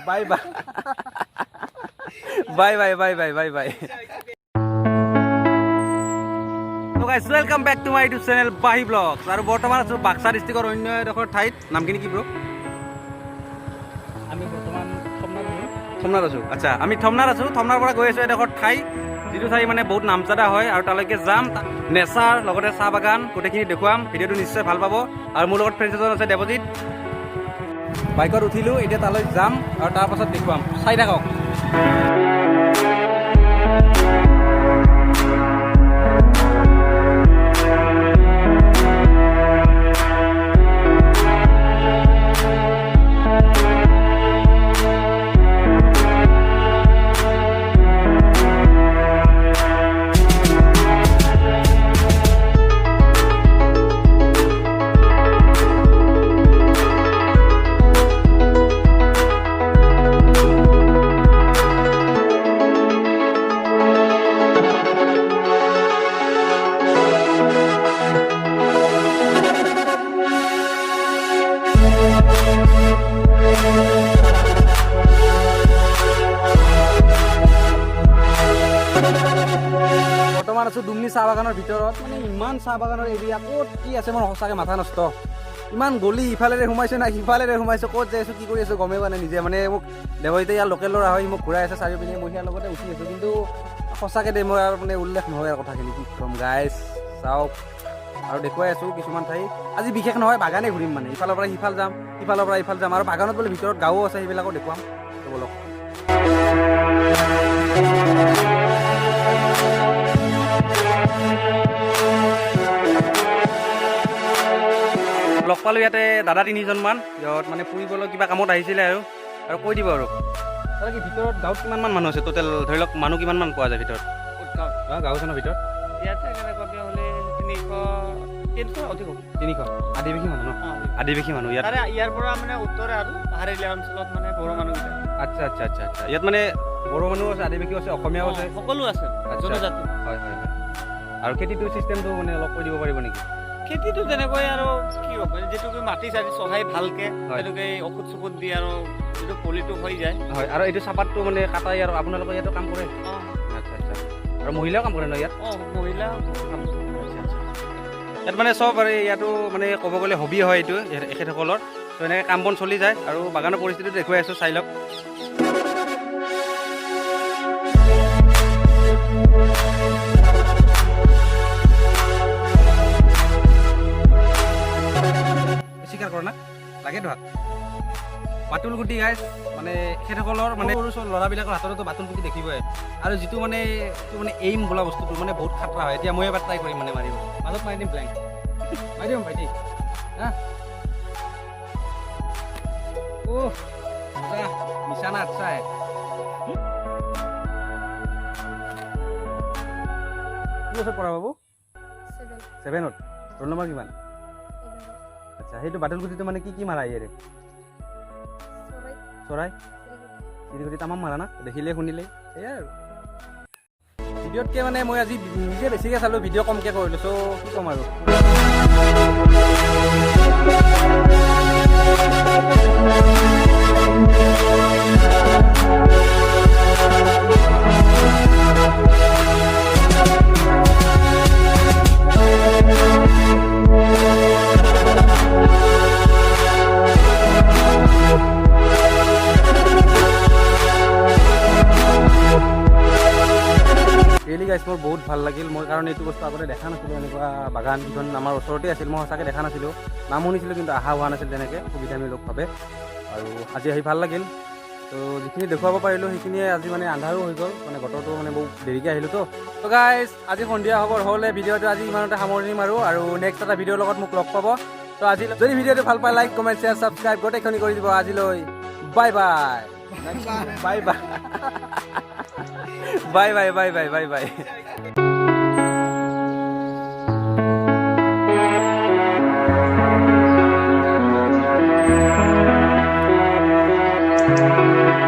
Bye bye bye bye bye bye bye bye তো guys welcome back to my YouTube channel বাহি blogs আৰু বৰ্তমান আছো বাক্সা ডিস্ট্ৰিক্টৰ অন্য এডোখৰ ঠাইত নামখিনি কি ব্ৰ আমি বৰ্তমান থমনাত আছো আচ্ছা আমি থমনাত আছো থমনাৰ পৰা গৈ আছো এডোখৰ ঠাই যিটো ঠাই মানে বহুত নামজাদা হয় আৰু তালৈকে যাম নেচাৰ লগতে চাহ বাগান গোটেইখিনি দেখুৱাম ভিডিঅ'টো নিশ্চয় ভাল পাব আৰু মোৰ লগত ফ্ৰেণ্ড এজন আছে দেৱজিৎ বাইকত উঠিলোঁ এতিয়া তালৈ যাম আৰু তাৰ পাছত দেখুৱাম চাই থাকক বৰ্তমান আছো ডুমনি চাহ বাগানৰ ভিতৰত মানে ইমান চাহ বাগানৰ এৰিয়া ক'ত কি আছে মোৰ সঁচাকৈ মাথা নষ্ট ইমান গলি ইফালেৰে সোমাইছে না সিফালেৰে সোমাইছে ক'ত যাই আছো কি কৰি আছো গমেই পোৱা নাই নিজে মানে মোক দেৱজিতে ইয়াৰ লোকেল ল'ৰা হয় মোক ঘূৰাই আছে চাৰিওপিনে মই ইয়াৰ লগতে উঠি আছো কিন্তু সঁচাকৈ দেই মই আৰু মানে উল্লেখ নহয় আৰু কথাখিনি কি ক'ম গাইজ চাওক আৰু দেখুৱাই আছো কিছুমান ঠাই আজি বিশেষ নহয় বাগানে ঘূৰিম মানে ইফালৰ পৰা সিফাল যাম সিফালৰ পৰা ইফাল যাম আৰু বাগানত বোলে ভিতৰত গাঁও আছে সেইবিলাকো দেখুৱাম ব'লক লগ পালোঁ ইয়াতে দাদা তিনিজনমান য'ত মানে ফুৰিবলৈ কিবা কামত আহিছিলে আৰু কৈ দিব আৰু তাৰে কি ভিতৰত গাঁৱত কিমানমান মানুহ আছে টোটেল ধৰি লওক মানুহ কিমানমান পোৱা যায় ভিতৰত গাঁওখনৰ ভিতৰত ইয়াতে কেনেকুৱাকৈ হ'লে 300 আদিবাসী মানুহ ন আদিবাসী মানুহ ইয়াত ইয়াৰ পৰা মানে উত্তৰে আৰু পাহাৰীয়া এৰিয়া অঞ্চলত মানে বড়ো মানুহকেইটা আচ্ছা আচ্ছা আচ্ছা আচ্ছা ইয়াত মানে বড়ো মানুহো আছে আদিবাসীও আছে অসমীয়াও আছে সকলো আছে জনজাতি হয় হয় আৰু খেতিটোৰ চিষ্টেমটো মানে অলপ কৈ দিব পাৰিব নেকি খেতিটো তেনেকৈ আৰু কি হ'ব যিটো মাটি চাটি চহাই ভালকৈ তেনেকৈ ঔষধ চৌষধ দি আৰু যিটো পলিটো হৈ যায় হয় আৰু এইটো চাহপাতটো মানে কাটাই আৰু আপোনালোকে ইয়াতো কাম কৰে আচ্ছা আচ্ছা আৰু মহিলাও কাম কৰে ন ইয়াত মহিলা কাম কৰে ইয়াত মানে চব আৰু ইয়াতো মানে ক'ব গ'লে হবি হয় এইটো এখেতসকলৰ তো এনেকৈ কাম বন চলি যায় আৰু বাগানৰ পৰিস্থিতিটো দেখুৱাই আছোঁ চাই লওক স্বীকাৰ কৰা না লাগে ধৰা বাতুল গুটি গাইছ মানে এখেতসকলৰ মানে সৰু সৰু ল'ৰাবিলাকৰ হাততো বাতুল গুটি দেখিবই আৰু যিটো মানে এইম বোলা বস্তুটো মানে বহুত খাতৰা হয় এতিয়া মই এবাৰ ট্ৰাই কৰিম মানে মাৰিব মাজত মাৰি দিম ব্লেংক মাৰি দিম ভাইটি হা নিচানা আচ্ছা কি বছৰ পঢ়া বাবু 7ত ৰোল নম্বৰ কিমান আচ্ছা সেইটো বাতুল গুটিটো মানে কি মাৰা ইয়াৰে চৰাই চিৰিকটি তামাম মাৰা না দেখিলে শুনিলে সেয়াই আৰু ভিডিঅ'তকৈ মানে মই আজি নিজে বেছিকৈ চালোঁ ভিডিঅ' কমকৈ কৰিলোঁ চ' কি ক'ম আৰু ৰিয়েলি গাইছ মোৰ বহুত ভাল লাগিল মই কাৰণ এইটো বস্তু আগতে দেখা নাছিলোঁ এনেকুৱা বাগান যিখন আমাৰ ওচৰতে আছিল মই সঁচাকৈ দেখা নাছিলোঁ নাম শুনিছিলোঁ কিন্তু অহা হোৱা নাছিল তেনেকৈ সুবিধামূলকভাৱে আৰু আজি আহি ভাল লাগিল তো যিখিনি দেখুৱাব পাৰিলোঁ সেইখিনিয়ে আজি মানে আন্ধাৰো হৈ গ'ল মানে বতৰটো মানে বহুত দেৰিকৈ আহিলোঁ তো গাইছ আজি সন্ধিয়া খবৰ হ'লে ভিডিঅ'টো আজি ইমানতে সামৰণি মাৰোঁ আৰু নেক্সট এটা ভিডিঅ'ৰ লগত মোক লগ পাব তো আজি যদি ভিডিঅ'টো ভাল পায় লাইক কমেণ্ট শ্বেয়াৰ ছাবস্ক্ৰাইব গোটেইখিনি কৰি দিব আজিলৈ bye bye bye bye bye bye bye bye bye bye Thank you.